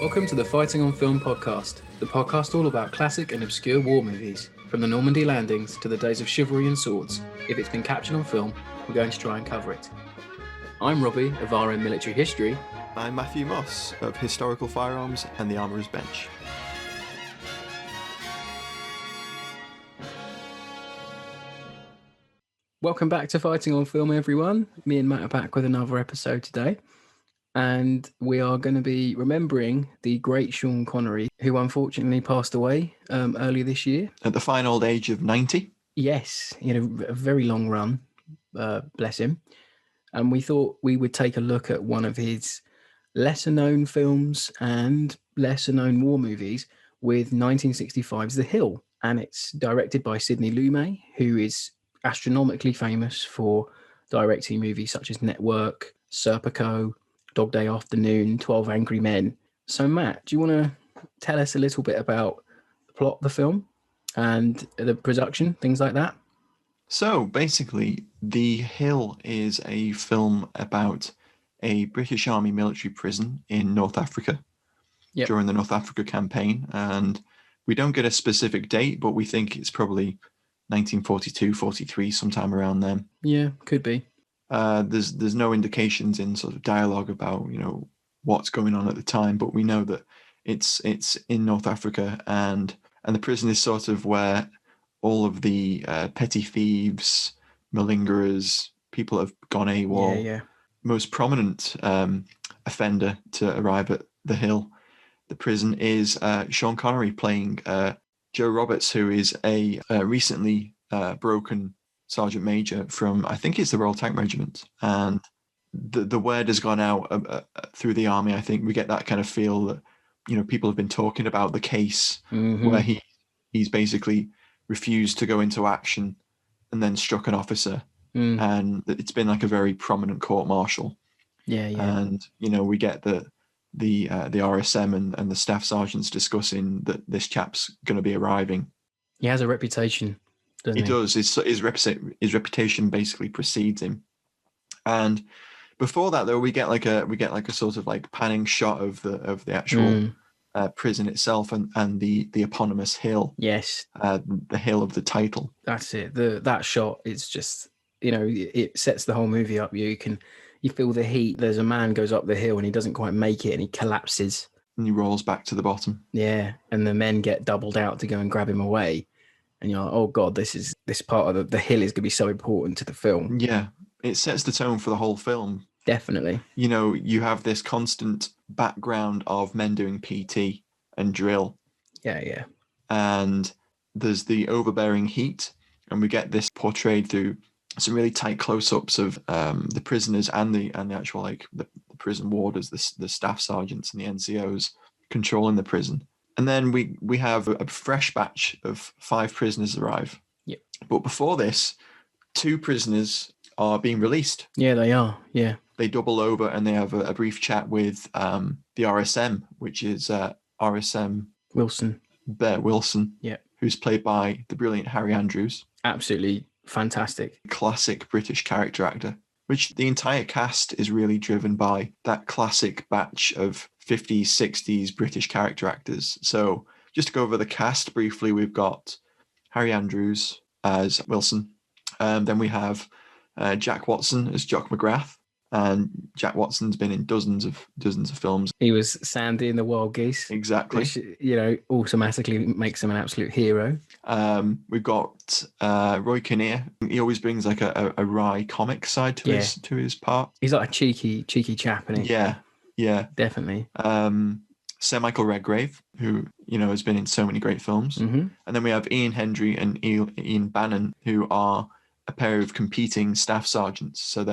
Welcome to the Fighting on Film podcast, the podcast all about classic and obscure war movies, from the Normandy landings to the days of chivalry and swords. If it's been captured on film, we're going to try and cover it. I'm Robbie of RSM Military History. I'm Matthew Moss of Historical Firearms and the Armourer's Bench. Welcome back to Fighting on Film, everyone. Me and Matt are back with another episode today. And we are going to be remembering the great Sean Connery, who unfortunately passed away earlier this year. At the fine old age of 90. Yes, he had a very long run, bless him. And we thought we would take a look at one of his lesser-known films and lesser-known war movies with 1965's The Hill. And it's directed by Sidney Lumet, who is astronomically famous for directing movies such as Network, Serpico, Dog Day Afternoon, 12 Angry Men. So, Matt, do you want to tell us a little bit about the plot of the film and the production, things like that? So, basically, The Hill is a film about a British Army military prison in North Africa during the North Africa campaign. And we don't get a specific date, but we think it's probably 1942, 43, sometime around then. Yeah, could be. There's no indications in sort of dialogue about, what's going on at the time, but we know that it's in North Africa, and the prison is sort of where all of the petty thieves, malingerers, people have gone AWOL. Yeah. Most prominent offender to arrive at the Hill, the prison, is Sean Connery playing Joe Roberts, who is a recently broken Sergeant Major from, I think it's the Royal Tank Regiment, and the word has gone out through the army. I think we get that kind of feel that people have been talking about the case where he's basically refused to go into action and then struck an officer, and it's been like a very prominent court-martial. Yeah. And we get the RSM and the staff sergeants discussing that this chap's going to be arriving. He has a reputation. He does. His reputation basically precedes him. And before that, though, we get like a sort of like panning shot of the actual prison itself and the eponymous hill. Yes, the hill of the title. That's it. That shot is just it sets the whole movie up. You feel the heat. There's a man goes up the hill and he doesn't quite make it and he collapses and he rolls back to the bottom. Yeah, and the men get doubled out to go and grab him away. And you're like, oh God, this part of the hill is going to be so important to the film. Yeah, it sets the tone for the whole film. Definitely. You have this constant background of men doing PT and drill. Yeah. And there's the overbearing heat, and we get this portrayed through some really tight close-ups of the prisoners and the actual the prison warders, the staff sergeants and the NCOs controlling the prison. And then we have a fresh batch of 5 prisoners arrive. Yep. But before this, 2 prisoners are being released. Yeah, they are. Yeah. They double over and they have a brief chat with the RSM, which is RSM Wilson. Bear Wilson. Yeah. Who's played by the brilliant Harry Andrews. Absolutely fantastic. Classic British character actor, which the entire cast is really driven by that classic batch of 50s, 60s British character actors. So just to go over the cast briefly, we've got Harry Andrews as Wilson. Then we have Jack Watson as Jock McGrath. And Jack Watson's been in dozens of films. He was Sandy in The Wild Geese. Exactly. Which, automatically makes him an absolute hero. We've got Roy Kinnear. He always brings like a wry comic side to his part. He's like a cheeky chap, isn't he? Yeah. Definitely. Sir Michael Redgrave, who, has been in so many great films. Mm-hmm. And then we have Ian Hendry and Ian Bannon, who are a pair of competing staff sergeants. So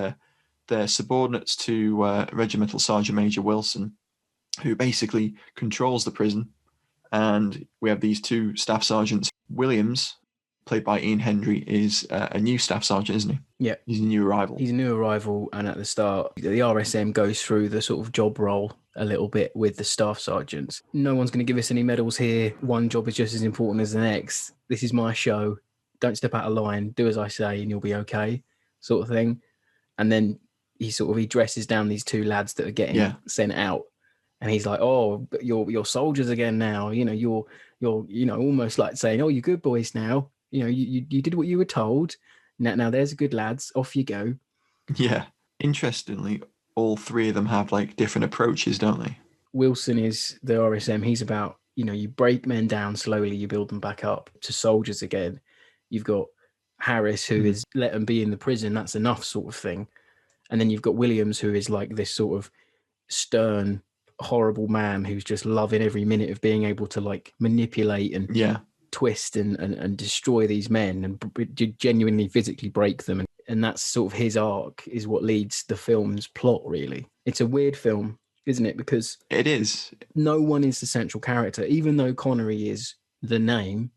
they're subordinates to Regimental Sergeant Major Wilson, who basically controls the prison. And we have these 2 staff sergeants. Williams, played by Ian Hendry, is a new staff sergeant, isn't he? Yeah. He's a new arrival. And at the start, the RSM goes through the sort of job role a little bit with the staff sergeants. No one's going to give us any medals here. One job is just as important as the next. This is my show. Don't step out of line. Do as I say and you'll be okay, sort of thing. And then he dresses down these 2 lads that are getting sent out. And he's like, "Oh, but you're soldiers again now. You're almost like saying, oh, you're good boys now. You did what you were told. Now there's good lads. Off you go." Yeah. Interestingly, all three of them have like different approaches, don't they? Wilson is the RSM. He's about, you break men down slowly, you build them back up to soldiers again. You've got Harris, who is let them be in the prison, that's enough sort of thing. And then you've got Williams, who is like this sort of stern, horrible man who's just loving every minute of being able to like manipulate and twist and destroy these men and genuinely physically break them. And that's sort of his arc is what leads the film's plot, really. It's a weird film, isn't it? Because it is. No one is the central character, even though Connery is the name.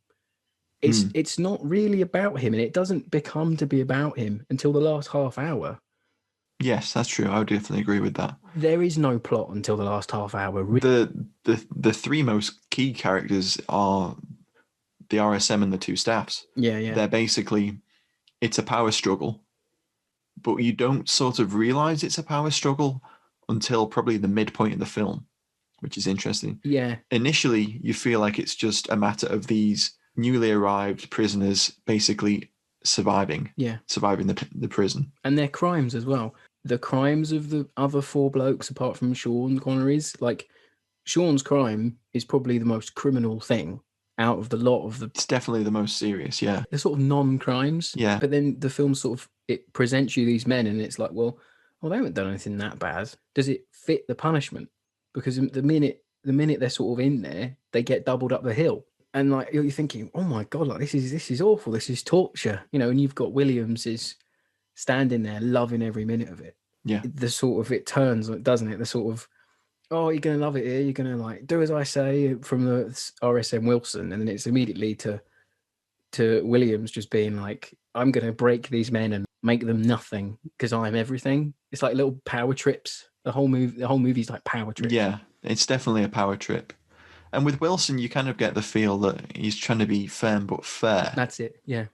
It's not really about him, and it doesn't become to be about him until the last half hour. Yes, that's true. I would definitely agree with that. There is no plot until the last half hour. The three most key characters are the RSM and the two staffs. Yeah. They're basically, it's a power struggle, but you don't sort of realize it's a power struggle until probably the midpoint of the film, which is interesting. Yeah. Initially, you feel like it's just a matter of these newly arrived prisoners basically surviving the prison. And their crimes as well. The crimes of the other four blokes, apart from Sean Connery's, like Sean's crime is probably the most criminal thing out of the lot of the... It's definitely the most serious, yeah. They're sort of non-crimes. Yeah. But then the film sort of, it presents you these men and it's like, well, they haven't done anything that bad. Does it fit the punishment? Because the minute they're sort of in there, they get doubled up the hill. And like you're thinking, oh my God, like this is awful. This is torture, and you've got Williams is standing there loving every minute of it. Yeah. The sort of, it turns, doesn't it? The sort of, oh, you're going to love it here. You're going to like do as I say from the RSM Wilson. And then it's immediately to Williams just being like, I'm going to break these men and make them nothing because I'm everything. It's like little power trips. The whole movie's like power trips. Yeah, it's definitely a power trip. And with Wilson, you kind of get the feel that he's trying to be firm but fair. That's it, yeah.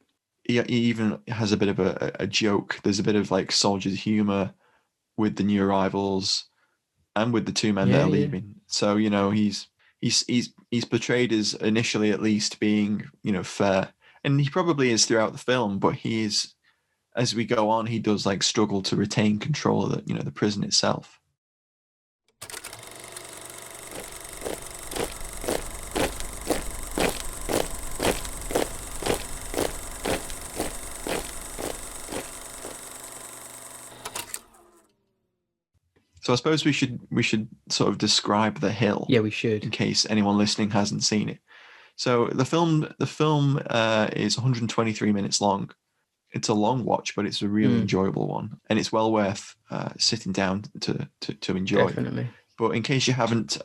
He even has a bit of a joke. There's a bit of like soldier's humor with the new arrivals and with the two men that are leaving. So, he's portrayed as initially at least being, fair. And he probably is throughout the film, but he is, as we go on, he does like struggle to retain control of the prison itself. So I suppose we should sort of describe the hill. Yeah, we should, in case anyone listening hasn't seen it. So the film is 123 minutes long. It's a long watch, but it's a really enjoyable one, and it's well worth sitting down to enjoy. Definitely. But in case you haven't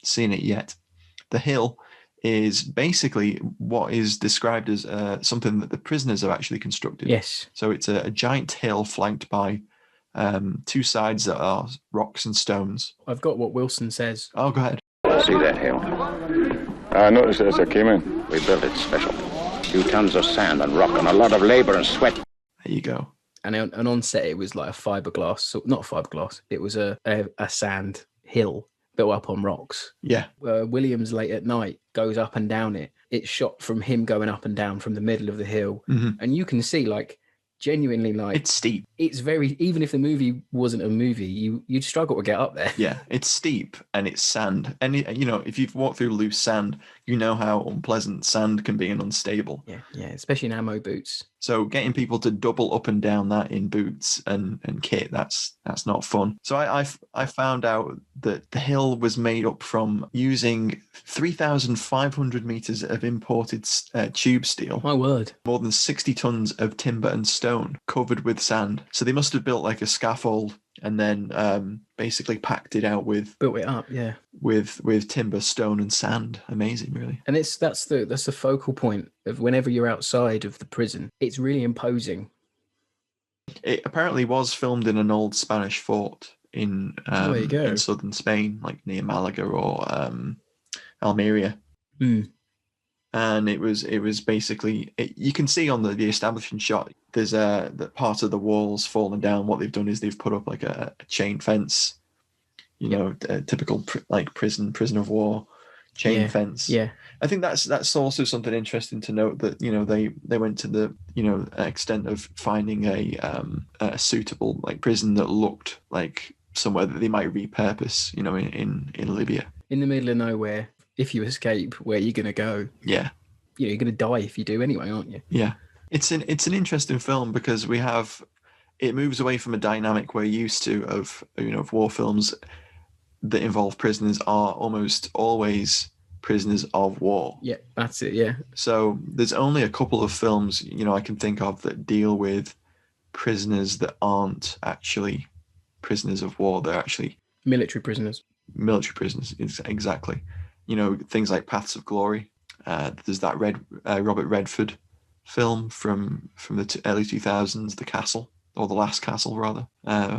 seen it yet, the hill is basically what is described as something that the prisoners have actually constructed. Yes. So it's a giant hill flanked by two sides that are rocks and stones. I've got what Wilson says. Oh, go ahead. See that hill? I noticed it as I came in. We built it special. 2 tons of sand and rock and a lot of labor and sweat. There you go. And on set, it was like a fiberglass, so not fiberglass. It was a sand hill built up on rocks. Yeah. Williams late at night goes up and down it. It's shot from him going up and down from the middle of the hill, and you can see like genuinely like it's steep. It's very, even if the movie wasn't a movie, you'd struggle to get up there. Yeah, it's steep and it's sand, and if you've walked through loose sand, you know how unpleasant sand can be and unstable. Yeah, especially in ammo boots. So getting people to double up and down that in boots and kit, that's not fun. So I found out that the hill was made up from using 3,500 meters of imported tube steel. My word. More than 60 tons of timber and stone covered with sand. So they must have built like a scaffold and then basically packed it out built it up, yeah, with timber, stone, and sand. Amazing, really. And that's the focal point of whenever you're outside of the prison. It's really imposing. It apparently was filmed in an old Spanish fort in southern Spain, like near Malaga or Almeria. And it was basically, you can see on the establishing shot, there's the part of the walls falling down. What they've done is they've put up like a chain fence you know, typical prison of war, chain fence. Yeah. I think that's also something interesting to note, that, you know, they went to the, you know, extent of finding a suitable like prison that looked like somewhere that they might repurpose, you know, in Libya. In the middle of nowhere, if you escape, where are you going to go? Yeah. You know, you're going to die if you do anyway, aren't you? Yeah. It's an interesting film because it moves away from a dynamic we're used to of, you know, of war films that involve prisoners are almost always prisoners of war. Yeah, that's it, yeah. So there's only a couple of films, you know, I can think of that deal with prisoners that aren't actually prisoners of war. They're actually military prisoners. Military prisoners, exactly. You know, things like Paths of Glory. There's that Robert Redford film from the early 2000s, The Castle, or The Last Castle rather,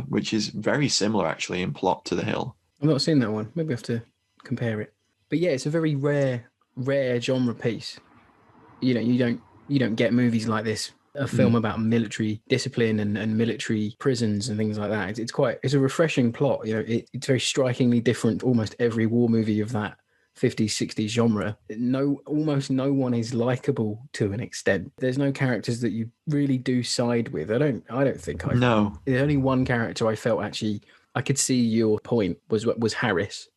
which is very similar actually in plot to The Hill. I've not seen that one. Maybe I have to compare it. But yeah, it's a very rare genre piece. You know, you don't get movies like this. A film about military discipline and military prisons and things like that. It's a refreshing plot. You know, it's very strikingly different. Almost every war movie of that 50s, 60s genre. Almost no one is likable to an extent. There's no characters that you really do side with. I don't think I. No. There's only one character I felt actually. I could see your point was Harris.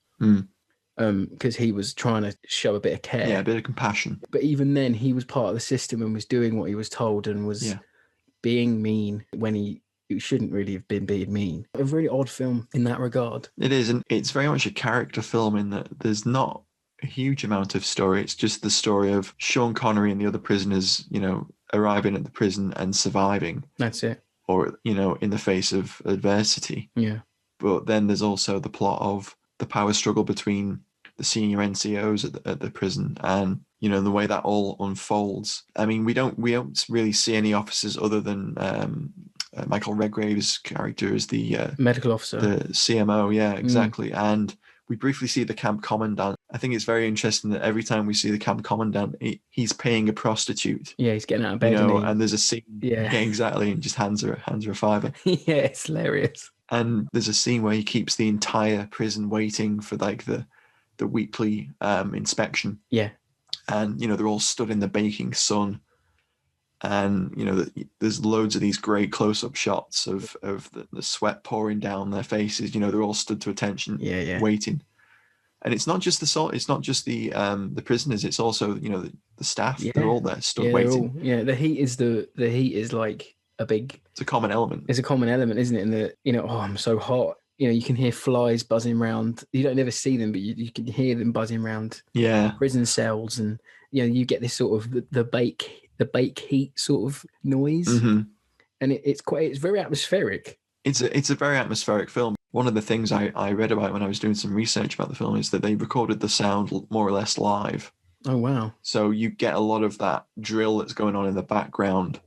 Because he was trying to show a bit of care. Yeah, a bit of compassion. But even then, he was part of the system and was doing what he was told and was being mean when he shouldn't really have been being mean. A really odd film in that regard. It is, and it's very much a character film in that there's not a huge amount of story. It's just the story of Sean Connery and the other prisoners, you know, arriving at the prison and surviving. That's it. Or, you know, in the face of adversity. Yeah. But then there's also the plot of the power struggle between the senior NCOs at the prison, and, you know, the way that all unfolds. I mean, we don't really see any officers other than Michael Redgrave's character as the medical officer, the CMO. Yeah, exactly. And we briefly see the camp commandant. I think it's very interesting that every time we see the camp commandant, he's paying a prostitute. Yeah, he's getting out of bed. You know, and there's a scene. Yeah, exactly, and just hands her a fiver. Yeah, it's hilarious. And there's a scene where he keeps the entire prison waiting for like the weekly inspection. Yeah. And, you know, they're all stood in the baking sun. And, you know, there's loads of these great close-up shots of the sweat pouring down their faces. You know, they're all stood to attention, waiting. And it's not just the prisoners. It's also, you know, the staff. Yeah. They're all there, stood waiting. The heat is like a big. It's a common element. It's a common element, isn't it? And you know, I'm so hot. You know, you can hear flies buzzing around. You don't never see them, but you can hear them buzzing around. Yeah. Prison cells, and you know, you get this sort of the bake heat sort of noise, and it's very atmospheric. It's a very atmospheric film. One of the things I read about when I was doing some research about the film is that they recorded the sound more or less live. Oh wow! So you get a lot of that drill that's going on in the background,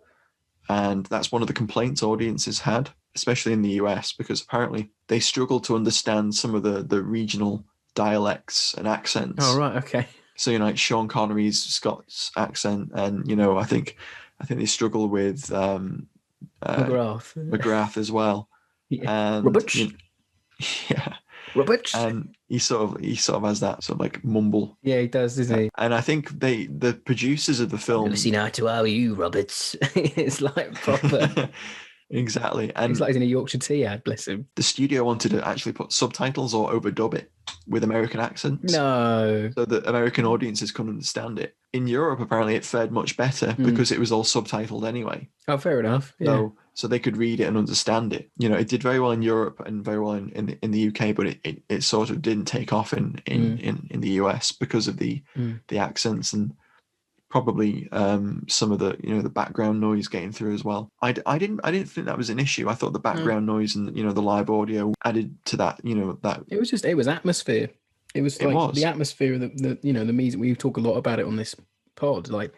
and that's one of the complaints audiences had, especially in the US, because apparently they struggle to understand some of the regional dialects and accents. Oh right, okay. So, you know, like Sean Connery's Scots accent, and, you know, I think they struggle with McGrath as well. Yeah. And Robert. Robert. And he sort of has that sort of like mumble. Yeah, he does, doesn't he? And I think the producers of the film. Listen out to how you, Roberts. It's like proper. Exactly. And it's like he's in a Yorkshire tea ad, bless him. The studio wanted to actually put subtitles or overdub it with American accents. No. So that American audiences couldn't understand it. In Europe, apparently, it fared much better because it was all subtitled anyway. Oh, fair enough. Yeah. So they could read it and understand it. You know, it did very well in Europe and very well in the UK, but it sort of didn't take off in the US because of the accents and probably some of the, you know, the background noise getting through as well. I didn't think that was an issue. I thought the background noise and, you know, the live audio added to that, you know, that it was atmosphere. It was like the atmosphere of the you know, the music. We talk a lot about it on this pod, like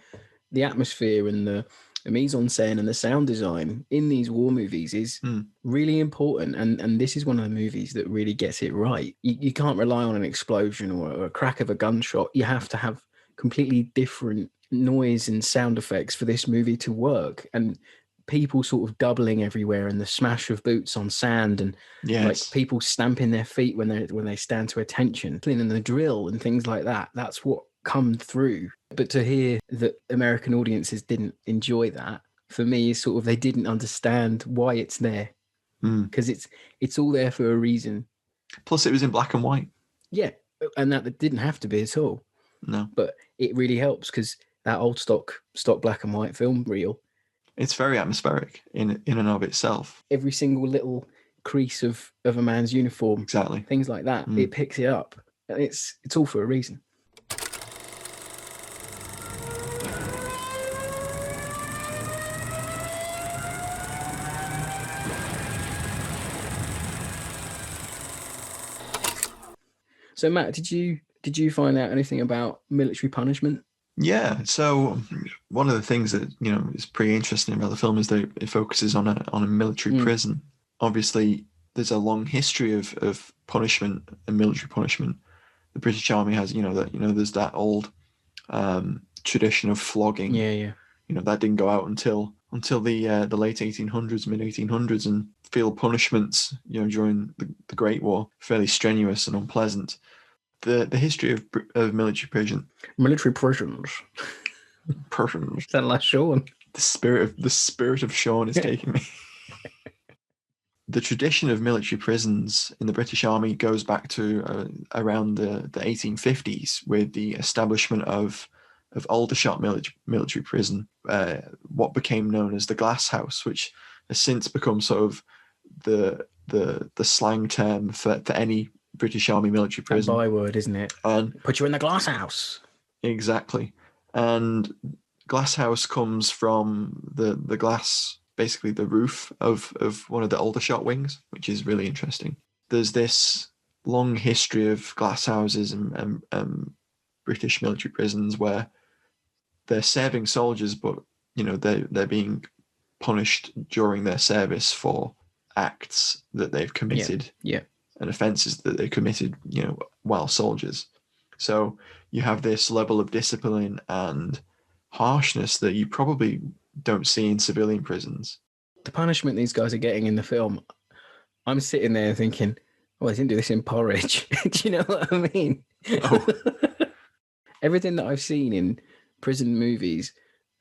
the atmosphere and the mise en scène and the sound design in these war movies is really important. And this is one of the movies that really gets it right. You can't rely on an explosion or a crack of a gunshot. You have to have completely different noise and sound effects for this movie to work. And people sort of doubling everywhere and the smash of boots on sand and like people stamping their feet when they stand to attention, and the drill and things like that. That's what come through. But to hear that American audiences didn't enjoy that, for me, is sort of they didn't understand why it's there, because it's all there for a reason. Plus, it was in black and white. Yeah, and that didn't have to be at all. No, but it really helps because that old stock black and white film reel. It's very atmospheric in and of itself. Every single little crease of a man's uniform, exactly, things like that, it picks it up, and it's all for a reason. So Matt, did you find out anything about military punishment? Yeah, so one of the things that is pretty interesting about the film is that it focuses on a military prison. Obviously, there's a long history of punishment and military punishment. The British Army has, there's that old tradition of flogging. Yeah. That didn't go out until the late 1800s, mid 1800s, and field punishments, during the Great War, fairly strenuous and unpleasant. The history of military prisons. Sound like Sean. The spirit of Sean is taking me. The tradition of military prisons in the British Army goes back to around the 1850s, with the establishment of Aldershot military prison, what became known as the Glass House, which has since become sort of the slang term for any British Army military prison. A byword, isn't it? And put you in the glass house. Exactly. And glass house comes from the glass, basically the roof of one of the Aldershot wings, which is really interesting. There's this long history of glass houses and British military prisons where they're serving soldiers, but they're being punished during their service for acts that they've committed. Yeah. And offences that they committed, while soldiers. So you have this level of discipline and harshness that you probably don't see in civilian prisons. The punishment these guys are getting in the film, I'm sitting there thinking, oh, they didn't do this in Porridge. Do you know what I mean? Oh. Everything that I've seen in prison movies,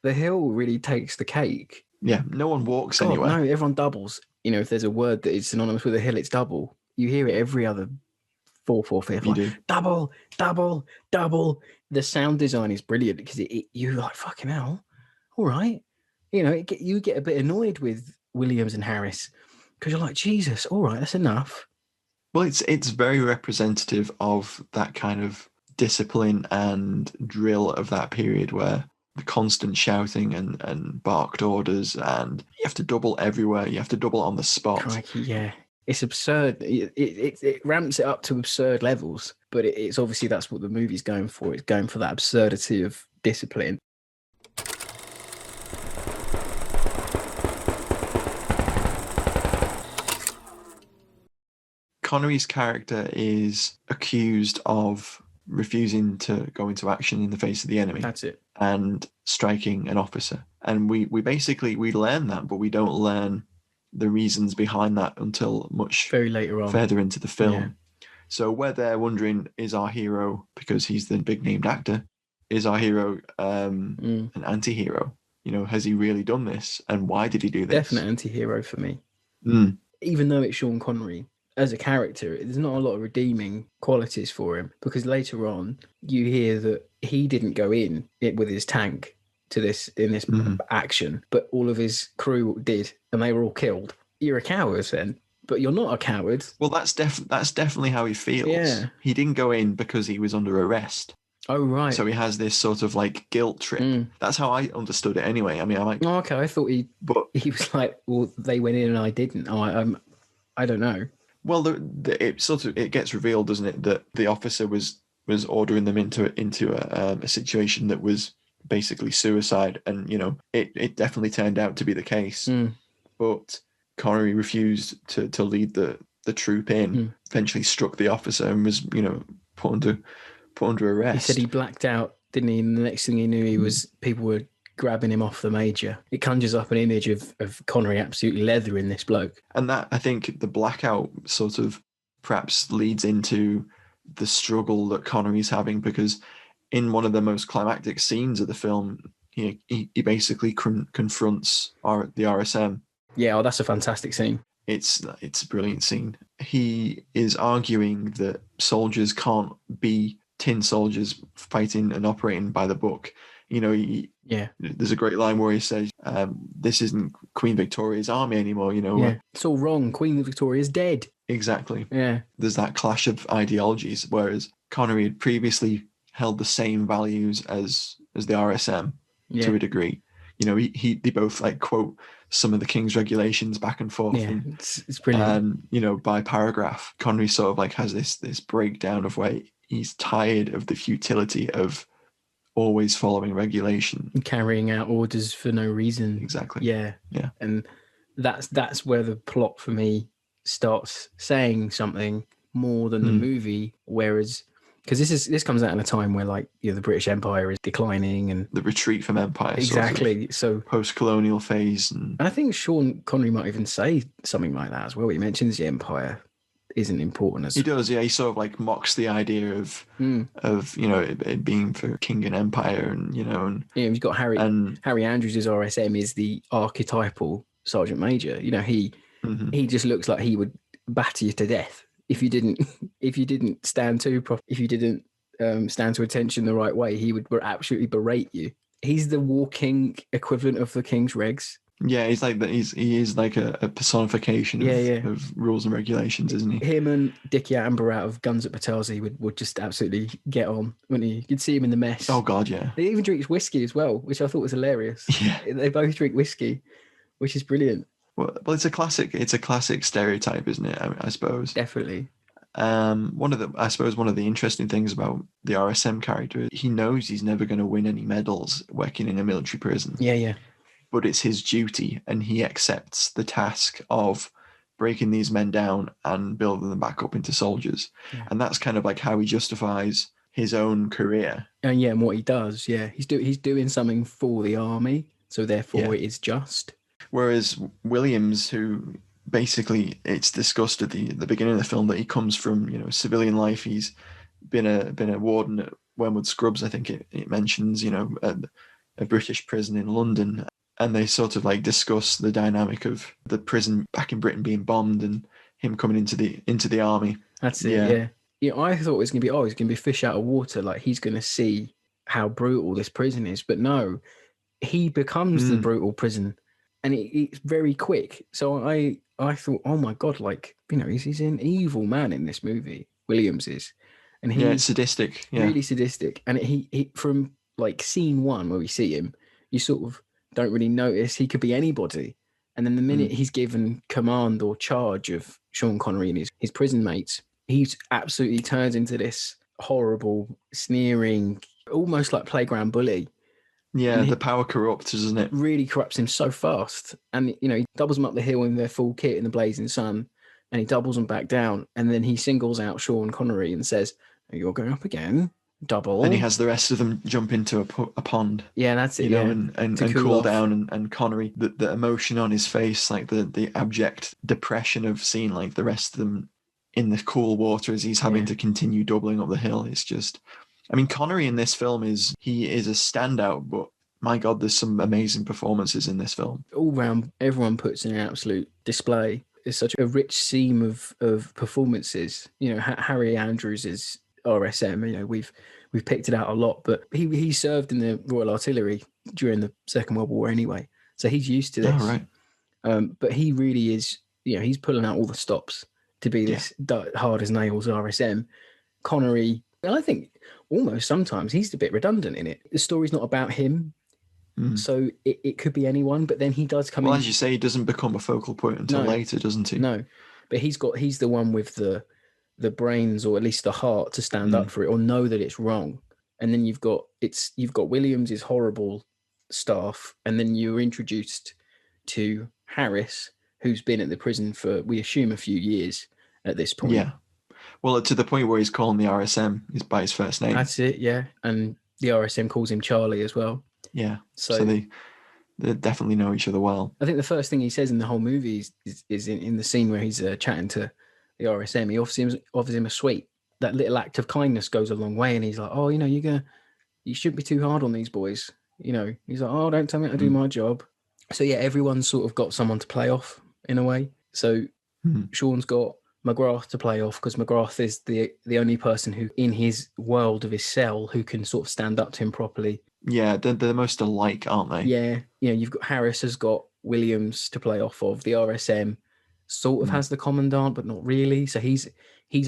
the hill really takes the cake. Yeah, no one walks anywhere. No, everyone doubles. If there's a word that is synonymous with a hill, it's double. You hear it every other fourth. You do. Double, double, double. The sound design is brilliant because you're like, fucking hell. All right. You get a bit annoyed with Williams and Harris because you're like, Jesus, all right, that's enough. Well, it's very representative of that kind of discipline and drill of that period where the constant shouting and barked orders, and you have to double everywhere. You have to double on the spot. Crikey, yeah. It's absurd. It ramps it up to absurd levels, but it's obviously that's what the movie's going for. It's going for that absurdity of discipline. Connery's character is accused of refusing to go into action in the face of the enemy. That's it. And striking an officer. And we learn that, but we don't learn the reasons behind that until much very later on, further into the film. Yeah. So where they're wondering, is our hero, because he's the big named actor, is our hero an anti-hero? Has he really done this? And why did he do this? Definite anti-hero for me. Even though it's Sean Connery, as a character, there's not a lot of redeeming qualities for him, because later on you hear that he didn't go in it with his tank to this action, but all of his crew did, and they were all killed. You're a coward then, but you're not a coward. Well, that's definitely how he feels. Yeah. He didn't go in because he was under arrest. Oh, right. So he has this sort of like guilt trip. That's how I understood it anyway. I mean, I'm like, oh, okay. I thought he was like, well, they went in and I didn't. I don't know. Well, it gets revealed, doesn't it, that the officer was ordering them into a situation that was basically suicide, and it definitely turned out to be the case. But Connery refused to lead the troop in. Eventually, struck the officer and was put under arrest. He said he blacked out, didn't he? And the next thing he knew, people were grabbing him off the major. It conjures up an image of Connery absolutely leathering this bloke. And that, I think, the blackout sort of perhaps leads into the struggle that Connery's having, because in one of the most climactic scenes of the film, he basically confronts the RSM. Yeah, that's a fantastic scene. It's a brilliant scene. He is arguing that soldiers can't be tin soldiers fighting and operating by the book. There's a great line where he says, this isn't Queen Victoria's army anymore, It's all wrong. Queen Victoria's dead. Exactly. Yeah. There's that clash of ideologies, whereas Connery had previously held the same values as the RSM to a degree. They both quote some of the King's regulations back and forth. Yeah, it's brilliant. And, by paragraph, Connery sort of has this breakdown of where he's tired of the futility of always following regulation. And carrying out orders for no reason. Exactly. Yeah. Yeah. And that's where the plot for me starts saying something more than the movie, whereas... Because this comes out in a time where the British Empire is declining and the retreat from empire, exactly. So post-colonial phase, and I think Sean Connery might even say something like that as well. He mentions the empire isn't important as he does. Yeah, he sort of mocks the idea of it being for king and empire, and you've got Harry Andrews' RSM is the archetypal sergeant major. He just looks like he would batter you to death if you didn't stand to attention the right way. He would absolutely berate you. He's the walking equivalent of the King's regs. Yeah, he's he is like a personification of rules and regulations, isn't he? Him and Dickie Amber out of Guns at Patazi would just absolutely get on, wouldn't he? You'd see him in the mess. Oh God, yeah. He even drinks whiskey as well, which I thought was hilarious. Yeah, they both drink whiskey, which is brilliant. Well, it's a classic stereotype, isn't it? I suppose. Definitely. One of the interesting things about the RSM character is he knows he's never going to win any medals working in a military prison. Yeah. But it's his duty, and he accepts the task of breaking these men down and building them back up into soldiers. Yeah. And that's kind of how he justifies his own career. And what he does, he's doing something for the army, so therefore it is just. Whereas Williams, who basically, it's discussed at the beginning of the film that he comes from civilian life. He's been a warden at Wormwood Scrubs, I think it mentions, a British prison in London, and they sort of discuss the dynamic of the prison back in Britain being bombed and him coming into the army. That's it. Yeah. I thought it was going to be fish out of water. He's going to see how brutal this prison is, but no, he becomes the brutal prison. And it's very quick. So I thought, oh my God, he's an evil man in this movie. Williams is. And he's sadistic. Yeah. Really sadistic. And he from scene one where we see him, you sort of don't really notice he could be anybody. And then the minute he's given command or charge of Sean Connery and his prison mates, he absolutely turns into this horrible, sneering, almost like playground bully. Yeah, the power corrupts, isn't it? Really corrupts him so fast. And, he doubles them up the hill in their full kit in the blazing sun, and he doubles them back down. And then he singles out Sean Connery and says, "You're going up again, double." And he has the rest of them jump into a pond. Yeah, that's it. And cool down. And Connery, the emotion on his face, the abject depression of seeing the rest of them in the cool water as he's having to continue doubling up the hill. It's just... Connery in this film is a standout, but my God, there's some amazing performances in this film. All round, everyone puts in an absolute display. It's such a rich seam of performances. Harry Andrews is RSM. We've picked it out a lot, but he served in the Royal Artillery during the Second World War anyway, so he's used to this. Oh, right. But he really is. He's pulling out all the stops to be this hard as nails RSM. Connery, I think. Almost sometimes he's a bit redundant in it. The story's not about him, so it could be anyone. But then he does come in. Well, as you say, he doesn't become a focal point until later, doesn't he? No, but he's the one with the brains, or at least the heart, to stand up for it or know that it's wrong. And then you've got Williams' horrible staff, and then you're introduced to Harris, who's been at the prison for, we assume, a few years at this point. Yeah. Well, to the point where he's calling the RSM by his first name. That's it, yeah. And the RSM calls him Charlie as well. Yeah. So So they definitely know each other well. I think the first thing he says in the whole movie is in the scene where he's chatting to the RSM. He offers him a sweet. That little act of kindness goes a long way, and he's like, "Oh, you shouldn't be too hard on these boys." He's like, "Oh, don't tell me how to do my job." So yeah, everyone's sort of got someone to play off in a way. So Sean's got McGrath to play off because McGrath is the only person who, in his world of his cell, who can sort of stand up to him properly. Yeah, they're the most alike, aren't they? Yeah, you've got Harris has got Williams to play off of. The RSM sort of has the commandant, but not really. So he's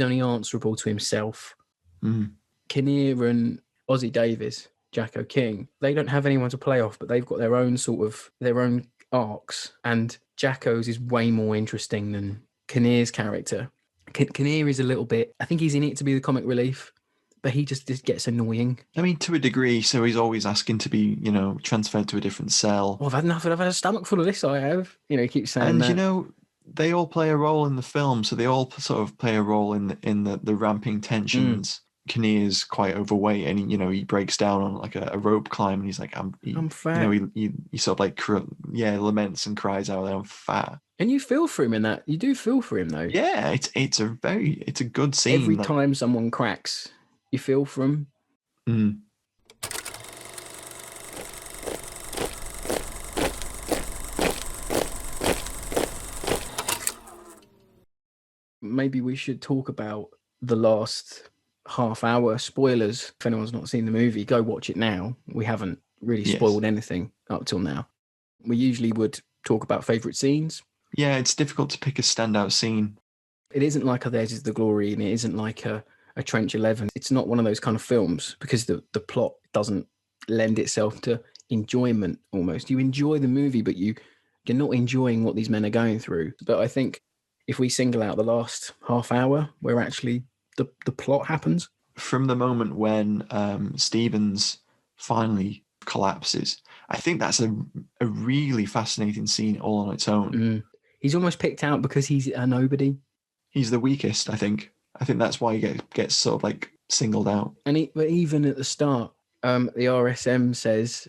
only answerable to himself. Kinnear and Ossie Davis, Jacko King, they don't have anyone to play off, but they've got their own arcs. And Jacko's is way more interesting than Kinnear's character. Kinnear is a little bit, I think he's in it to be the comic relief, but he just gets annoying. I mean, to a degree, so he's always asking to be, transferred to a different cell. Oh, I've had enough. I've had a stomach full of this, I have. He keeps saying that. And, they all play a role in the film, so they all sort of play a role in the ramping tensions. Kinnear's quite overweight, and he breaks down on like a rope climb, and he's like, I'm fat. He sort of like laments and cries out, "I'm fat." And you feel for him in that. You do feel for him though. Yeah, it's a good scene. Every time someone cracks, you feel for him. Maybe we should talk about the last half hour. Spoilers. If anyone's not seen the movie, go watch it now. We haven't really spoiled anything up till now. We usually would talk about favourite scenes. Yeah, it's difficult to pick a standout scene. It isn't like Theirs Is the Glory, and it isn't like a Trench 11. It's not one of those kind of films because the plot doesn't lend itself to enjoyment almost. You enjoy the movie, but you're not enjoying what these men are going through. But I think if we single out the last half hour where actually the plot happens. From the moment when Stevens finally collapses, I think that's a really fascinating scene all on its own. He's almost picked out because he's a nobody. He's the weakest, I think. I think that's why he gets sort of like singled out. But even at the start, the RSM says,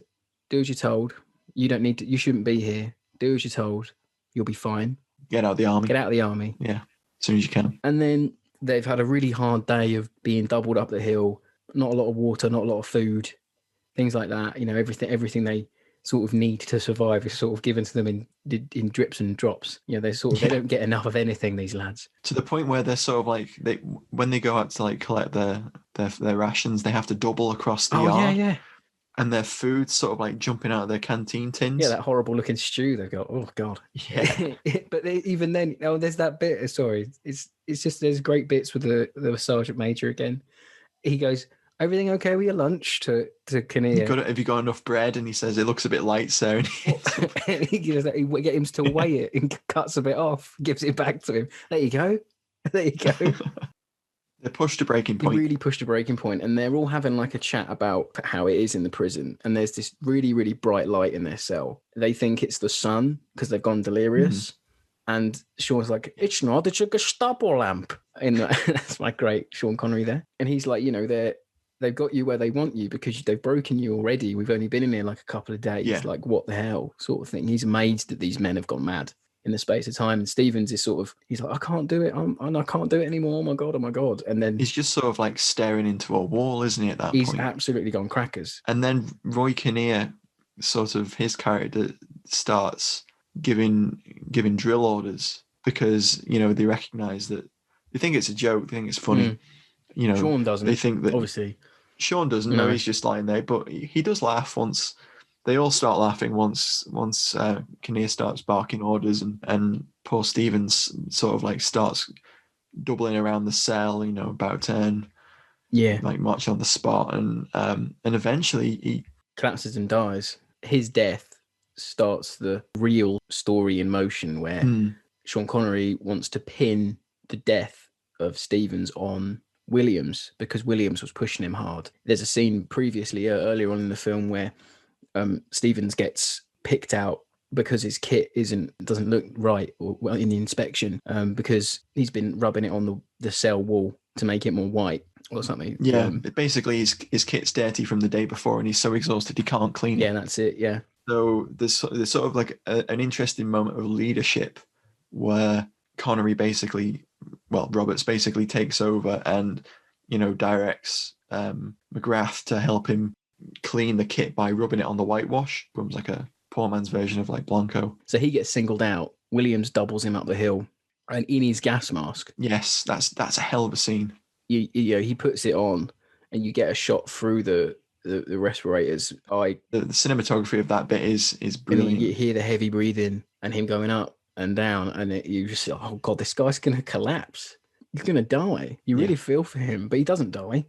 "Do as you're told. You don't need to. You shouldn't be here. Do as you're told. You'll be fine. Get out of the army. Get out of the army. Yeah, as soon as you can." And then they've had a really hard day of being doubled up the hill. Not a lot of water, not a lot of food, things like that. Everything they sort of need to survive is sort of given to them in drips and drops. They don't get enough of anything, these lads. To the point where they're sort of like when they go out to like collect their rations, they have to double across the yard. Yeah. And their food's sort of like jumping out of their canteen tins. Yeah, that horrible looking stew they've got. Oh God. Yeah. But even then, there's that bit. Sorry, it's just there's great bits with the sergeant major again. He goes, "Everything okay with your lunch?" to Kinnear. Have you got enough bread? And he says, "It looks a bit light, sir." And he gives that. He get him to weigh it and cuts a bit off. Gives it back to him. There you go. There you go. They pushed a breaking point. They really pushed a breaking point, and they're all having like a chat about how it is in the prison. And there's this really, really bright light in their cell. They think it's the sun because they've gone delirious. And Sean's like, "It's not. It's a Gestapo lamp." That's my great Sean Connery there. And he's like, they've got you where they want you because they've broken you already. We've only been in here like a couple of days. Yeah. Like, what the hell sort of thing. He's amazed that these men have gone mad in the space of time. And Stevens is he's like, "I can't do it. I can't do it anymore. Oh my God. And then he's just sort of like staring into a wall, isn't he, at that point? He's absolutely gone crackers. And then Roy Kinnear, sort of his character, starts giving drill orders because, they recognize that they think it's a joke, they think it's funny. Sean doesn't. They think that obviously Sean doesn't know, he's just lying there, but he does laugh once. They all start laughing once Kinnear starts barking orders, and poor Stevens sort of like starts doubling around the cell, about turn. Yeah. Like marching on the spot, and eventually he collapses and dies. His death starts the real story in motion where Sean Connery wants to pin the death of Stevens on Williams because Williams was pushing him hard. There's a scene previously earlier on in the film where Stevens gets picked out because his kit doesn't look right in the inspection because he's been rubbing it on the cell wall to make it more white. or something. Yeah, basically his kit's dirty from the day before, and he's so exhausted he can't clean it. Yeah, that's it. Yeah. So there's sort of like an interesting moment of leadership where Roberts basically takes over and, directs McGrath to help him clean the kit by rubbing it on the whitewash. Becomes like a poor man's version of like Blanco. So he gets singled out. Williams doubles him up the hill, and in his gas mask. Yes, that's a hell of a scene. He puts it on, and you get a shot through the respirator's eye. The cinematography of that bit is brilliant. And you hear the heavy breathing and him going up and down, and you just say, oh God, this guy's going to collapse. He's going to die. You really feel for him, but he doesn't die.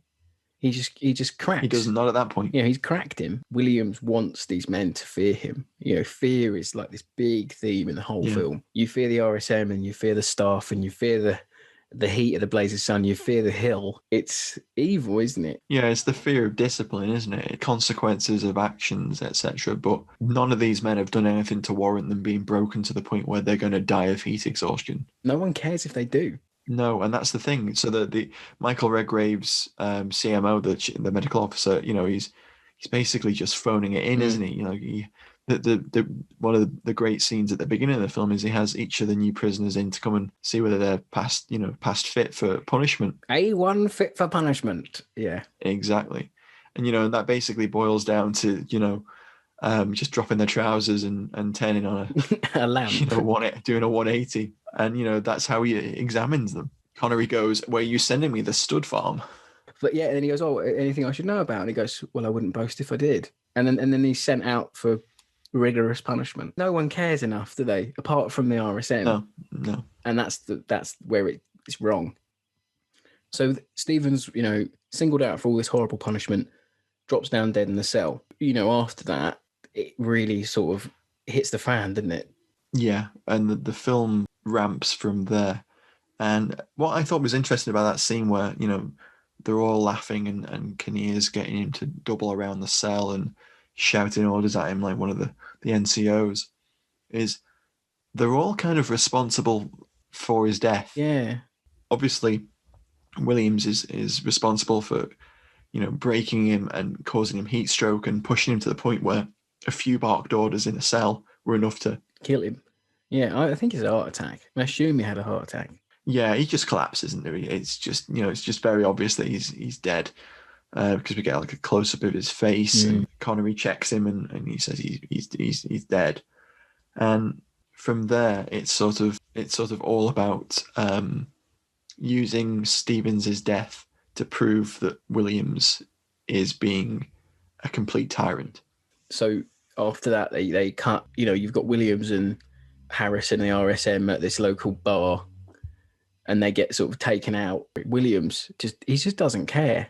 He just cracks. He does not at that point. He's cracked him. Williams wants these men to fear him. Fear is like this big theme in the whole film. You fear the RSM, and you fear the staff, and you fear the heat of the blazing sun. You fear the hill. It's evil, isn't it? Yeah, it's the fear of discipline, isn't it? Consequences of actions, etc. But none of these men have done anything to warrant them being broken to the point where they're going to die of heat exhaustion. No one cares if they do. No, and that's the thing. So the Michael Redgrave's CMO, the medical officer, he's basically just phoning it in, isn't he? The one of the great scenes at the beginning of the film is he has each of the new prisoners in to come and see whether they're past fit for punishment. A1 fit for punishment. Yeah, exactly. And and that basically boils down to just dropping their trousers and turning on a lamp, doing a 180, and that's how he examines them. Connery goes, "Where are you sending me? The stud farm?" But and then he goes, "Oh, anything I should know about?" And he goes, "Well, I wouldn't boast if I did." And then he's sent out for rigorous punishment. No one cares enough, do they? Apart from the RSM. No. And that's where it's wrong. So Stevens, singled out for all this horrible punishment, drops down dead in the cell. After that, it really sort of hits the fan, didn't it? Yeah, and the film ramps from there. And what I thought was interesting about that scene where, they're all laughing and Kinnear's getting him to double around the cell and shouting orders at him like one of the NCOs, is they're all kind of responsible for his death. Yeah. Obviously, Williams is responsible for, breaking him and causing him heat stroke and pushing him to the point where a few barked orders in a cell were enough to kill him. Yeah, I think it's a heart attack. I assume he had a heart attack. Yeah, he just collapses, isn't he? It's just, it's just very obvious that he's dead. Because we get like a close up of his face, and Connery checks him, and he says he's dead. And from there, it's sort of all about using Stevens's death to prove that Williams is being a complete tyrant. So after that, they cut. You've got Williams and Harris and the RSM at this local bar, and they get sort of taken out. Williams just doesn't care.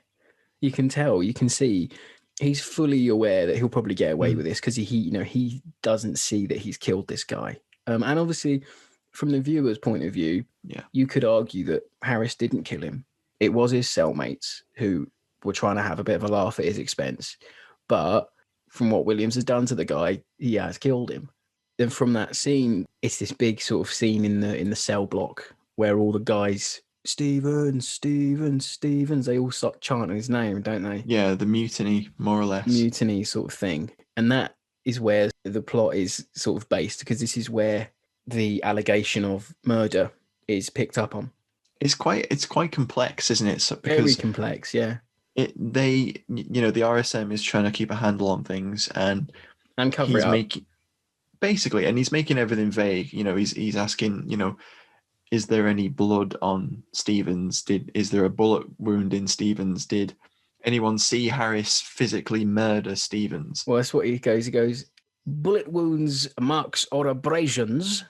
You can tell, you can see he's fully aware that he'll probably get away with this because he doesn't see that he's killed this guy. And obviously, from the viewer's point of view, you could argue that Harris didn't kill him. It was his cellmates who were trying to have a bit of a laugh at his expense. But from what Williams has done to the guy, he has killed him. Then from that scene, it's this big sort of scene in the cell block where all the guys, Stevens, they all start chanting his name, don't they? Yeah, the mutiny, more or less. Mutiny sort of thing. And that is where the plot is sort of based, because this is where the allegation of murder is picked up on. It's quite complex, isn't it? Very complex, yeah. The RSM is trying to keep a handle on things and cover it up. Basically, and he's making everything vague. He's asking, is there any blood on Stevens? Is there a bullet wound in Stevens? Did anyone see Harris physically murder Stevens? Well, that's what he goes. He goes, bullet wounds, marks, or abrasions.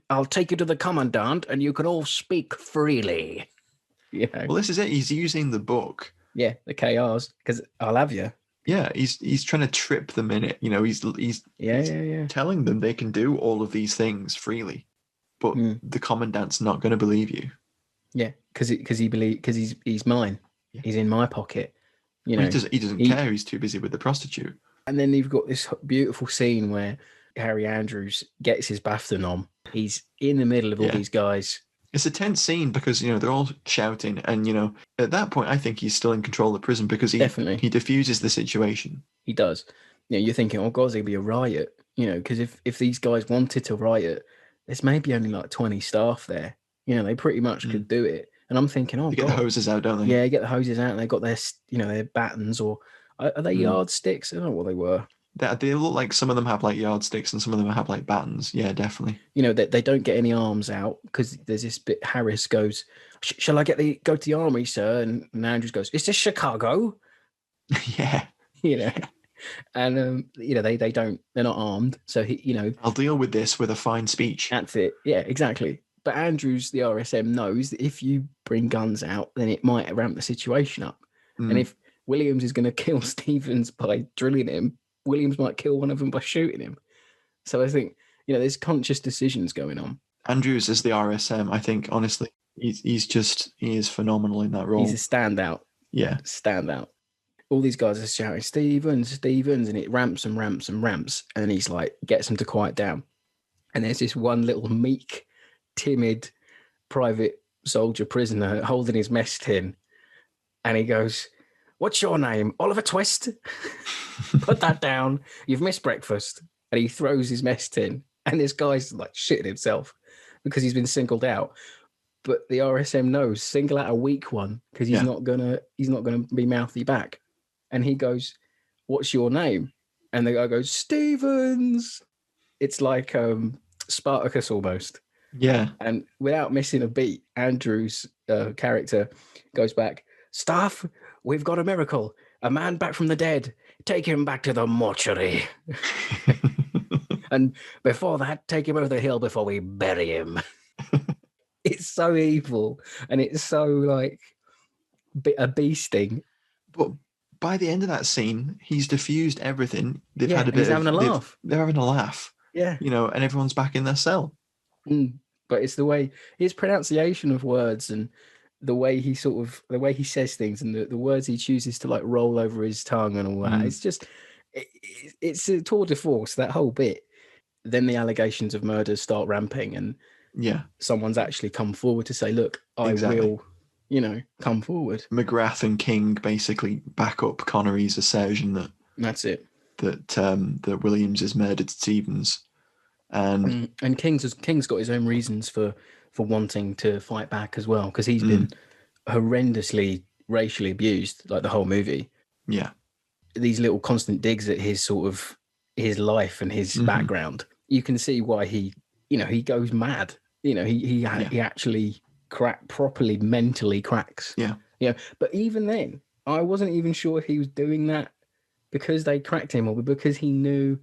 I'll take you to the commandant and you can all speak freely. Well, this is it. He's using the book. Yeah, the KRs, because I'll have you. Yeah, he's trying to trip them in it. He's telling them they can do all of these things freely. But the commandant's not going to believe you. Yeah, because he's mine. Yeah. He's in my pocket. He doesn't care. He's too busy with the prostitute. And then you've got this beautiful scene where Harry Andrews gets his BAFTA nom. He's in the middle of all these guys. It's a tense scene because, they're all shouting. And, at that point, I think he's still in control of the prison because Definitely. he diffuses the situation. He does. You're thinking, oh, God, there'll be a riot. Because if these guys wanted to riot, there's maybe only like 20 staff there. They pretty much could do it. And I'm thinking, oh, They God. get the hoses out, don't they? Yeah, get the hoses out and they've got their, their batons or are they yardsticks? I don't know what they were. They look like some of them have like yardsticks and some of them have like batons. Yeah, definitely. They don't get any arms out because there's this bit. Harris goes, "Shall I go to the army, sir?" And Andrews goes, "Is this Chicago?" Yeah. And they don't. They're not armed, so I'll deal with this with a fine speech. That's it. Yeah, exactly. But Andrews, the RSM, knows that if you bring guns out, then it might ramp the situation up. And if Williams is going to kill Stevens by drilling him, Williams might kill one of them by shooting him. So I think, there's conscious decisions going on. Andrews is the RSM. I think, honestly, he is phenomenal in that role. He's a standout. Yeah. Standout. All these guys are shouting, Stevens, Stevens, and it ramps and ramps and ramps. And then he's like, gets them to quiet down. And there's this one little meek, timid private soldier prisoner holding his mess tin. And he goes, "What's your name? Oliver Twist? Put that down. You've missed breakfast." And he throws his mess tin. And this guy's like shitting himself because he's been singled out. But the RSM knows, single out a weak one because he's not gonna be mouthy back. And he goes, "What's your name?" And the guy goes, "Stevens." It's like Spartacus almost. Yeah. And without missing a beat, Andrew's character goes back, "Staff, we've got a miracle. A man back from the dead. Take him back to the mortuary." And before that, take him over the hill before we bury him. It's so evil. And it's so like a bee sting. But by the end of that scene, he's diffused everything. They've had a bit he's having a laugh. They're having a laugh. Yeah. And everyone's back in their cell. But it's the way his pronunciation of words and the way he says things and the words he chooses to like roll over his tongue and all that. It's just, it's a tour de force, that whole bit. Then the allegations of murder start ramping and someone's actually come forward to say, look, I will, come forward. McGrath and King basically back up Connery's assertion that's it. That Williams has murdered Stevens. And King's got his own reasons for wanting to fight back as well, because he's been horrendously racially abused, like the whole movie. Yeah. These little constant digs at his sort of his life and his background. You can see why he goes mad. He actually properly mentally cracks. Yeah. But even then, I wasn't even sure if he was doing that because they cracked him or because he knew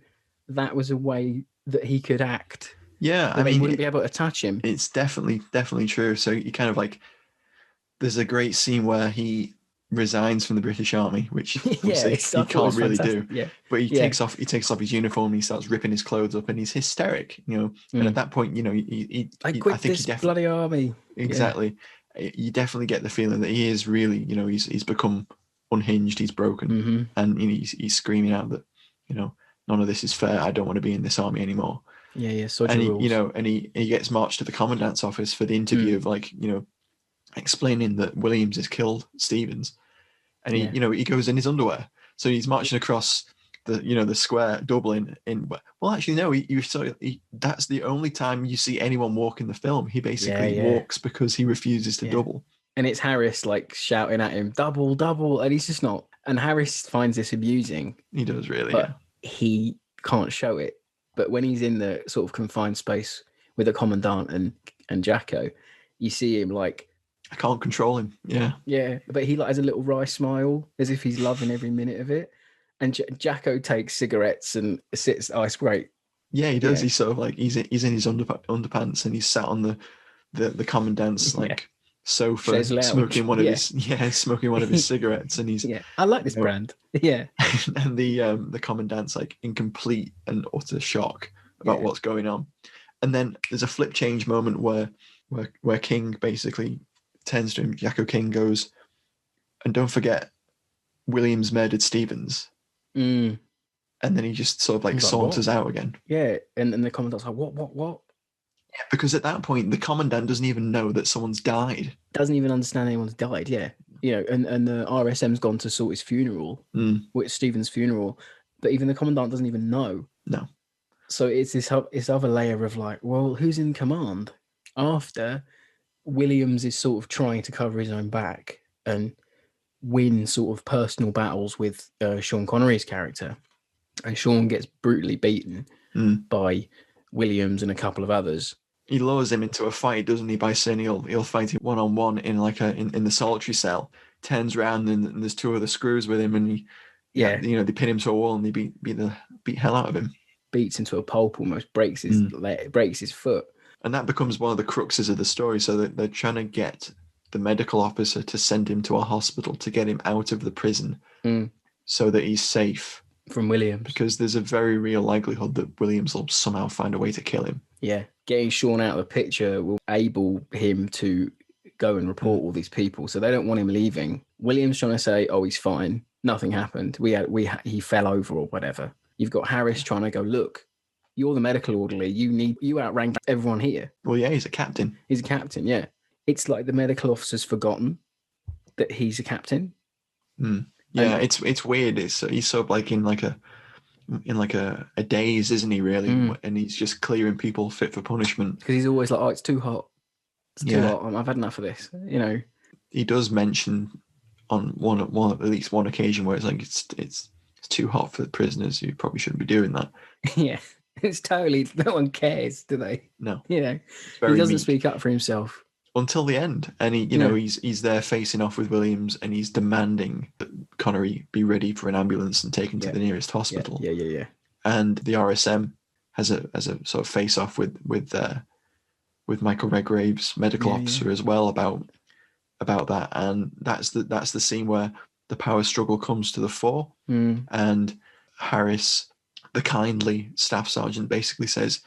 that was a way that he could act. Yeah, I mean, wouldn't be able to touch him. It's definitely true. So you kind of like, there's a great scene where he resigns from the British Army, which he can't really do. Yeah. But he takes off his uniform and he starts ripping his clothes up and he's hysteric, And at that point, I quit this bloody army. Exactly. Yeah. You definitely get the feeling that he is really, he's become unhinged, he's broken, and he's screaming out that, none of this is fair. I don't want to be in this army anymore. Yeah. And he gets marched to the commandant's office for the interview of explaining that Williams has killed Stevens, and he goes in his underwear. So he's marching across the square, Dublin. That's the only time you see anyone walk in the film. He basically walks because he refuses to double. And it's Harris like shouting at him, "Double, double," and he's just not. And Harris finds this amusing. He does really, but he can't show it. But when he's in the sort of confined space with the commandant and Jacko, you see him like, I can't control him. Yeah. But he like has a little wry smile as if he's loving every minute of it. And Jacko takes cigarettes and sits. Oh, it's great. Yeah, he does. He's sort of like he's in his underpants and he's sat on the commandant's sofa, smoking one of his cigarettes, and he's I like this brand. Yeah. And the commandant's like in complete and utter shock about what's going on. And then there's a flip change moment where King basically turns to him. Jacko King goes, "And don't forget, Williams murdered Stevens." And then he just sort of like saunters out again. Yeah, and the commandant's like, what? Because at that point, the commandant doesn't even know that someone's died. Doesn't even understand anyone's died. Yeah, and the RSM's gone to sort his funeral, it's Stephen's funeral, but even the commandant doesn't even know. No. So it's this other layer of like, well, who's in command? After Williams is sort of trying to cover his own back and win sort of personal battles with Sean Connery's character, and Sean gets brutally beaten by Williams and a couple of others. He lures him into a fight, doesn't he, by saying he'll fight him one-on-one in like in the solitary cell. Turns around and there's two other screws with him, and they pin him to a wall and they beat hell out of him. Beats into a pulp, almost breaks his leg, breaks his foot. And that becomes one of the cruxes of the story. So that they're trying to get the medical officer to send him to a hospital to get him out of the prison so that he's safe from Williams. Because there's a very real likelihood that Williams will somehow find a way to kill him. Yeah, getting Sean out of the picture will enable him to go and report all these people. So they don't want him leaving. Williams trying to say, "Oh, he's fine. Nothing happened. He fell over or whatever." You've got Harris trying to go, "Look, you're the medical orderly. You outrank everyone here." Well, yeah, he's a captain. He's a captain. Yeah, it's like the medical officer's forgotten that he's a captain. Yeah, it's weird. He's sort of like in a daze, isn't he? Really, and he's just clearing people fit for punishment. Because he's always like, "Oh, it's too hot. It's too hot. I've had enough of this." He does mention on at least one occasion where it's like it's too hot for the prisoners. You probably shouldn't be doing that. Yeah, it's totally. No one cares, do they? No. He doesn't speak up for himself until the end, and he's there facing off with Williams, and he's demanding that Connery be ready for an ambulance and taken to the nearest hospital. Yeah. And the RSM has a sort of face off with Michael Redgrave's medical officer as well about that, and that's the scene where the power struggle comes to the fore, and Harris, the kindly staff sergeant, basically says,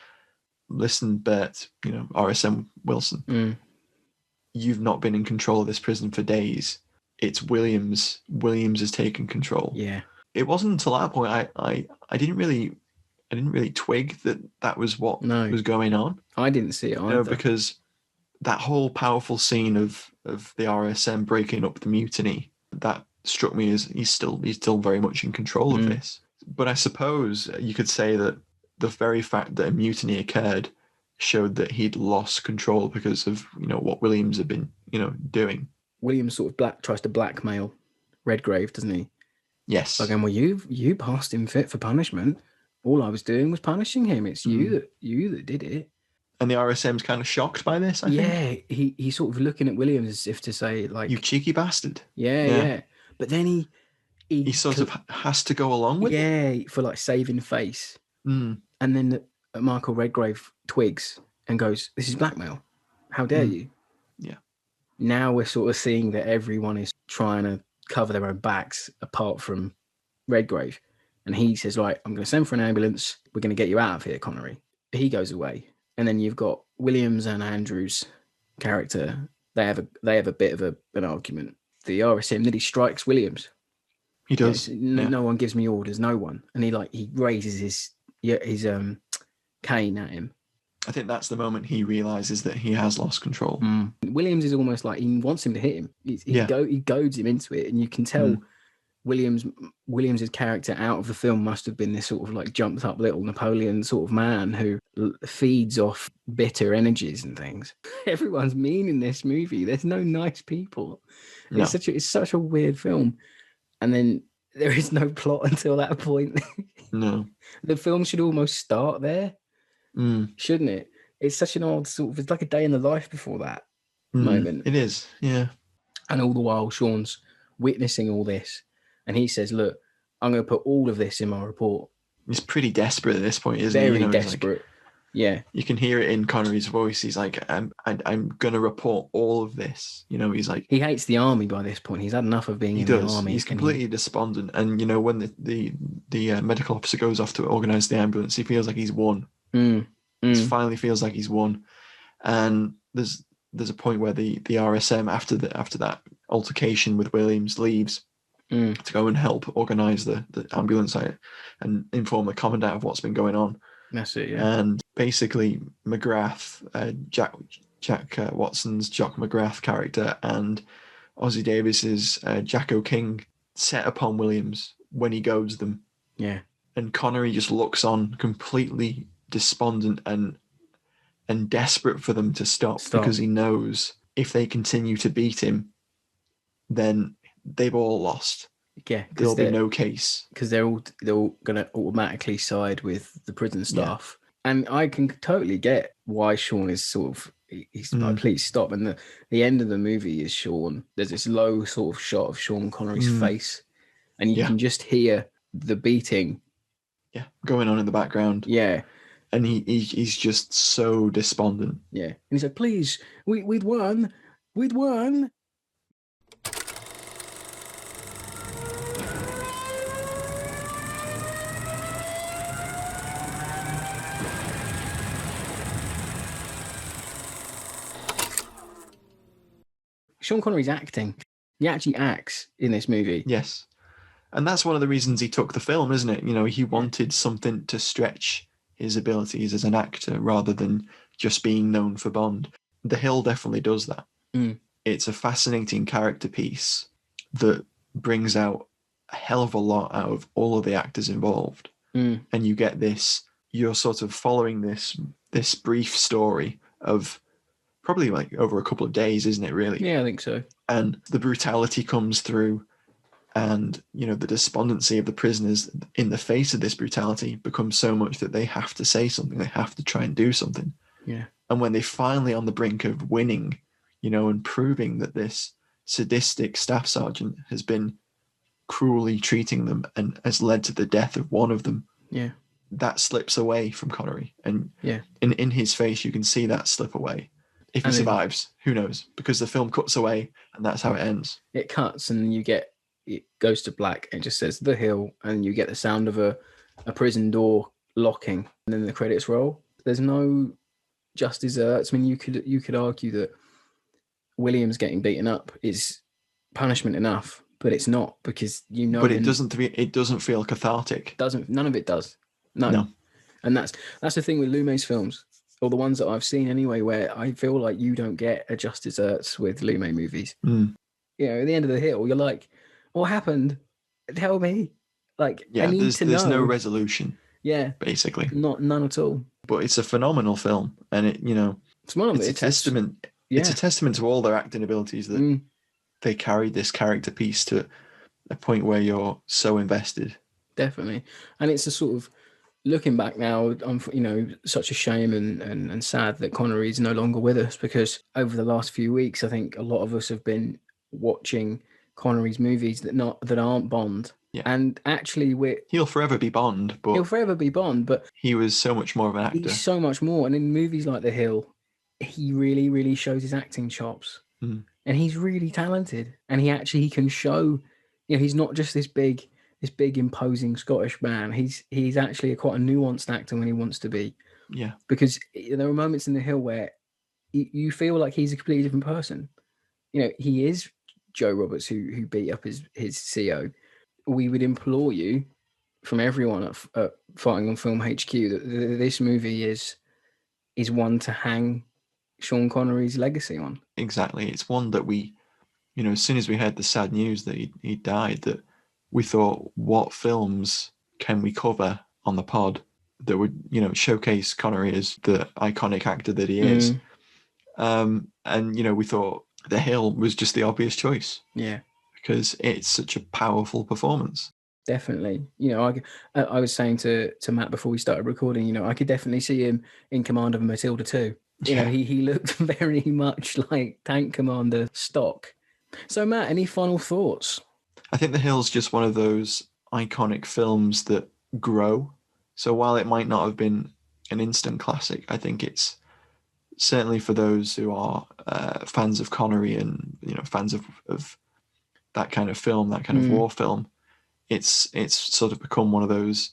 "Listen, Bert, RSM Wilson, you've not been in control of this prison for days. It's Williams. Williams has taken control." Yeah. It wasn't until that point I didn't really twig that was what was going on. I didn't see it either. Because that whole powerful scene of the RSM breaking up the mutiny, that struck me as he's still very much in control of this. But I suppose you could say that the very fact that a mutiny occurred showed that he'd lost control because of what Williams had been doing. Williams sort of tries to blackmail Redgrave, doesn't he? Yes. Again, well, you passed him fit for punishment. All I was doing was punishing him. It's you that did it. And the RSM's kind of shocked by this, I think. Yeah, he's sort of looking at Williams as if to say, like, "You cheeky bastard." Yeah. But then he sort of has to go along with it. Yeah, for like saving face. And then Michael Redgrave twigs and goes, "This is blackmail. How dare you?" Yeah. Now we're sort of seeing that everyone is trying to cover their own backs apart from Redgrave. And he says, "Right, I'm going to send for an ambulance. We're going to get you out of here, Connery." He goes away. And then you've got Williams and Andrews' character. They have a bit of an argument. The RSM nearly strikes Williams. He does. No one gives me orders. No one. And he raises his cane at him. I think that's the moment he realizes that he has lost control. Williams is almost like he wants him to hit him. He goads him into it, and you can tell Williams's character out of the film must have been this sort of like jumped up little Napoleon sort of man who feeds off bitter energies and things. Everyone's mean in this movie. There's no nice people. No. It's such a weird film. And then there is no plot until that point. No. The film should almost start there, shouldn't it? It's such an odd sort of, it's like a day in the life before that moment. It is, yeah. And all the while Sean's witnessing all this. And he says, "Look, I'm going to put all of this in my report." He's pretty desperate at this point, isn't he? Very desperate. Yeah. You can hear it in Connery's voice. He's like, I'm going to report all of this. He's like... He hates the army by this point. He's had enough of being in the army. He's completely despondent. And, when the medical officer goes off to organise the ambulance, he feels like he's won. He finally feels like he's won. And there's a point where the RSM, after that altercation with Williams, leaves to go and help organise the ambulance and inform the commandant of what's been going on. That's it, yeah. And basically McGrath, Jack Watson's Jock McGrath character, and Ossie Davis's Jack O'King set upon Williams when he goads them. Yeah. And Connery just looks on, completely despondent and desperate for them to stop, because he knows if they continue to beat him, then they've all lost. Yeah, there'll be no case, because they're all going to automatically side with the prison staff. Yeah. And I can totally get why Sean is sort of, he's like, please stop. And the end of the movie is Sean. There's this low sort of shot of Sean Connery's face, and you can just hear the beating going on in the background. Yeah. And he's just so despondent. Yeah. And he's like, please, we'd won. Sean Connery's acting. He actually acts in this movie. Yes. And that's one of the reasons he took the film, isn't it? You know, he wanted something to stretch his abilities as an actor rather than just being known for Bond. The Hill definitely does that. It's a fascinating character piece that brings out a hell of a lot out of all of the actors involved. And you get this, you're sort of following this brief story of probably like over a couple of days, isn't it, really? Yeah, I think so. And the brutality comes through, and, you know, the despondency of the prisoners in the face of this brutality becomes so much that they have to say something. They have to try and do something. Yeah. And when they're finally on the brink of winning, you know, and proving that this sadistic staff sergeant has been cruelly treating them and has led to the death of one of them, that slips away from Connery. And in his face, you can see that slip away. If he survives, who knows? Because the film cuts away, and that's how it ends. It cuts, and it goes to black, and it just says The Hill, and you get the sound of a prison door locking, and then the credits roll. There's no just desserts. I mean, you could argue that Williams getting beaten up is punishment enough, but it's not, because you know. But it doesn't feel cathartic. None of it does. No. And that's the thing with Lumet's films, or the ones that I've seen anyway, where I feel like you don't get a just desserts with Lumet movies. You know, at the end of The Hill, you're like, what happened? Tell me. Like, I need to know. There's no resolution. Yeah. Basically. None at all. But it's a phenomenal film. And it, you know, it's a testament. It's a testament to all their acting abilities that they carried this character piece to a point where you're so invested. Definitely. And it's a sort of, looking back now, you know, such a shame and sad that Connery's no longer with us, because over the last few weeks, I think a lot of us have been watching Connery's movies that aren't Bond. Yeah. And actually, he'll forever be Bond, but he was so much more of an actor. He's so much more. And in movies like The Hill, he really, really shows his acting chops. And he's really talented. And he can show, you know, he's not just this big imposing Scottish man. He's actually quite a nuanced actor when he wants to be. Yeah. Because there are moments in The Hill where you feel like he's a completely different person. You know, he is Joe Roberts who beat up his CO. We would implore you, from everyone at Fighting on Film HQ, that this movie is one to hang Sean Connery's legacy on. Exactly. It's one that we, you know, as soon as we heard the sad news that he died, that we thought, what films can we cover on the pod that would, you know, showcase Connery as the iconic actor that he is. And, you know, we thought The Hill was just the obvious choice. Yeah. Because it's such a powerful performance. Definitely. You know, I was saying to Matt before we started recording, you know, I could definitely see him in command of Matilda 2. You know, he looked very much like Tank Commander stock. So, Matt, any final thoughts? I think The Hill's just one of those iconic films that grow. So while it might not have been an instant classic, I think it's certainly for those who are fans of Connery and, you know, fans of that kind of film, that kind of war film, it's sort of become one of those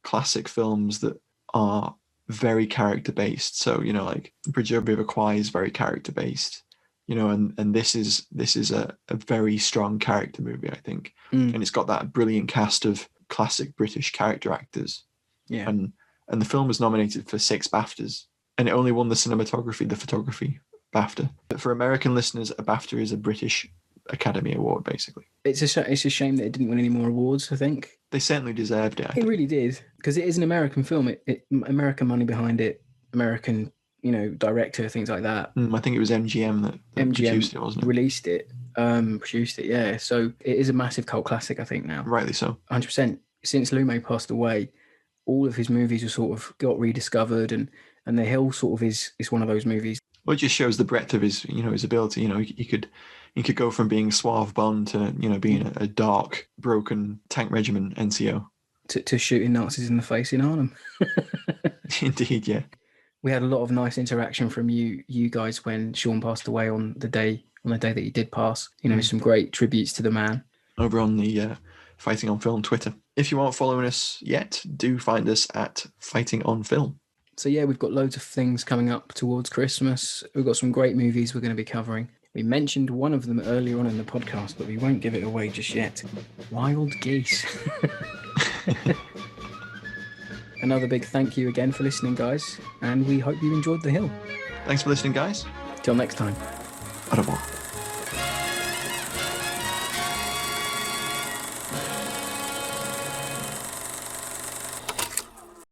classic films that are very character based. So, you know, like Bridge over River Kwai is very character based. You know, and this is a very strong character movie, I think. And it's got that brilliant cast of classic British character actors. Yeah. And And the film was nominated for 6 BAFTAs, and it only won the photography BAFTA. But for American listeners, a BAFTA is a British Academy Award, basically. It's a shame that it didn't win any more awards, I think. They certainly deserved it. It really did, because it is an American film. It American money behind it, American, director, things like that. I think it was MGM that produced it, wasn't it? Released it, produced it, yeah. So it is a massive cult classic, I think, now. Rightly so. 100%. Since Lumet passed away, all of his movies were sort of got rediscovered, and The Hill sort of is one of those movies. Well, it just shows the breadth of his, his ability. He could go from being suave Bond to, being a dark, broken tank regiment NCO. To shooting Nazis in the face in Arnhem. Indeed, yeah. We had a lot of nice interaction from you guys when Sean passed away on the day that he did pass. Some great tributes to the man. Over on the Fighting on Film Twitter. If you aren't following us yet, do find us at Fighting on Film. So yeah, we've got loads of things coming up towards Christmas. We've got some great movies we're going to be covering. We mentioned one of them earlier on in the podcast, but we won't give it away just yet. Wild Geese. Another big thank you again for listening, guys, and we hope you enjoyed The Hill. Thanks for listening, guys. Till next time. Au revoir.